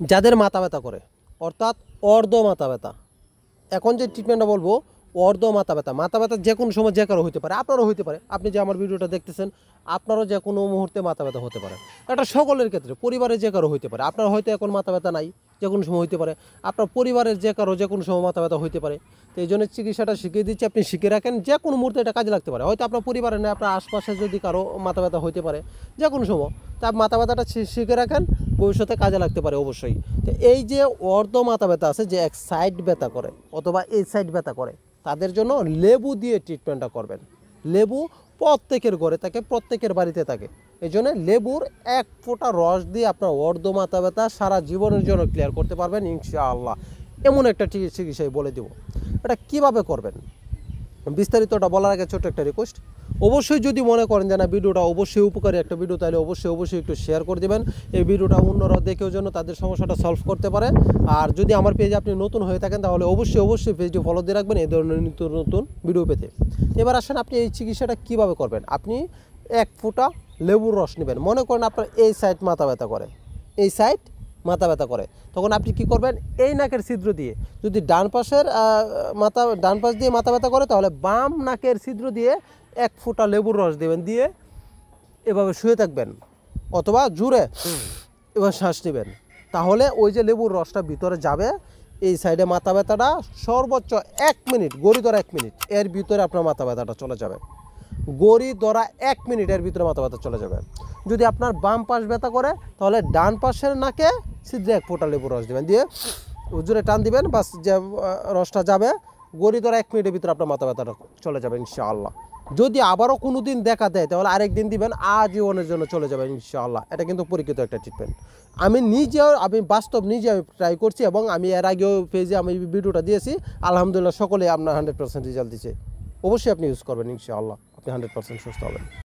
যাদের মাথা ব্যথা করে অর্থাৎ অর্ধ মাথা ব্যথা, এখন যে ট্রিটমেন্টটা বলবো অর্ধ মাথা ব্যথা যে কোনো সময় যে কারো হতে পারে, আপনারও হতে পারে। আপনি যে আমার ভিডিওটা দেখতেছেন আপনারও যে কোনো মুহূর্তে মাথা ব্যথা হতে পারে। এটা সকলের ক্ষেত্রে, পরিবারের যে কারো হতে পারে। আপনার হয়তো এখন মাথা ব্যথা নাই, যে কোনো সময় হতে পারে। আপনার পরিবারের যে কারো যে কোনো সময় মাথা ব্যথা হতে পারে। তো এই জন্য চিকিৎসাটা শিখিয়ে দিচ্ছি, আপনি শিখে রাখেন, যে কোনো মুহূর্তে এটা কাজে লাগতে পারে। হয়তো আপনার পরিবারে নেই, আপনার আশপাশে যদি কারো মাথা ব্যথা হতে পারে যে কোনো সময়, তা মাথা ব্যথাটা শিখে রাখেন, ভবিষ্যতে কাজে লাগতে পারে অবশ্যই। তো এই যে অর্ধ মাথা ব্যথা আছে, যে এক সাইড ব্যথা করে অথবা এই সাইড ব্যথা করে, তাদের জন্য লেবু দিয়ে ট্রিটমেন্টটা করবেন। লেবু প্রত্যেকের ঘরে থাকে, প্রত্যেকের বাড়িতে থাকে। এই জন্য লেবুর এক ফোঁটা রস দিয়ে আপনার অর্ধ মাথা ব্যথা সারা জীবনের জন্য ক্লিয়ার করতে পারবেন ইনশাআল্লাহ। এমন একটা চিকিৎসাই বলে দেব। এটা কিভাবে করবেন বিস্তারিতটা বলার আগে ছোট্ট একটা রিকোয়েস্ট, অবশ্যই যদি মনে করেন যে না ভিডিওটা অবশ্যই উপকারী একটা ভিডিও, তাহলে অবশ্যই একটু শেয়ার করে দেবেন। এই ভিডিওটা অন্যরা দেখেও যেন তাদের সমস্যাটা সলভ করতে পারে। আর যদি আমার পেজে আপনি নতুন হয়ে থাকেন তাহলে অবশ্যই পেজটি ফলো দিয়ে রাখবেন এই ধরনের নিত্য নতুন ভিডিও পেতে। এবার আসেন আপনি এই চিকিৎসাটা কীভাবে করবেন। আপনি এক ফোঁটা লেবুর রস নেবেন। মনে করেন আপনার এই সাইড মাথা ব্যথা করে, এই সাইড মাথা ব্যথা করে, তখন আপনি কি করবেন, এই নাকের ছিদ্র দিয়ে, যদি ডান পাশ দিয়ে মাথা ব্যথা করে তাহলে বাম নাকের ছিদ্র দিয়ে এক ফোঁটা লেবুর রস দেবেন, দিয়ে এভাবে শুয়ে থাকবেন অথবা জুড়ে এবার শ্বাস নেবেন। তাহলে ওই যে লেবুর রসটা ভিতরে যাবে, এই সাইডে মাথা ব্যথাটা সর্বোচ্চ 1 মিনিট, গড়ি ধরা 1 মিনিট এর ভিতরে আপনার মাথা ব্যথাটা চলে যাবে। গড়ি ধরা 1 মিনিটের ভিতরে মাথা ব্যথা চলে যাবে। যদি আপনার বাম পাশ ব্যথা করে তাহলে ডান পাশের নাকে ছিদ্রে এক ফোঁটা লেবুর রস দেবেন, দিয়ে জোরে টান দিবেন, বাস যে রসটা যাবে গড়ি ধরা 1 মিনিটের ভিতরে আপনার মাথা ব্যথাটা চলে যাবে ইনশাআল্লাহ। যদি আবারও কোনো দিন দেখা দেয় তাহলে আরেক দিন দিবেন, আজীবনের জন্য চলে যাবে ইনশাআল্লাহ। এটা কিন্তু পরীক্ষিত একটা ট্রিটমেন্ট। আমি বাস্তব নিজে আমি ট্রাই করছি, এবং আমি এর আগেও পেজে আমি ভিডিওটা দিয়েছি। আলহামদুলিল্লাহ সকলে আপনার 100% রেজাল্ট দিচ্ছে। অবশ্যই আপনি ইউজ করবেন ইনশাআল্লাহ, আপনি 100% সুস্থ হবেন।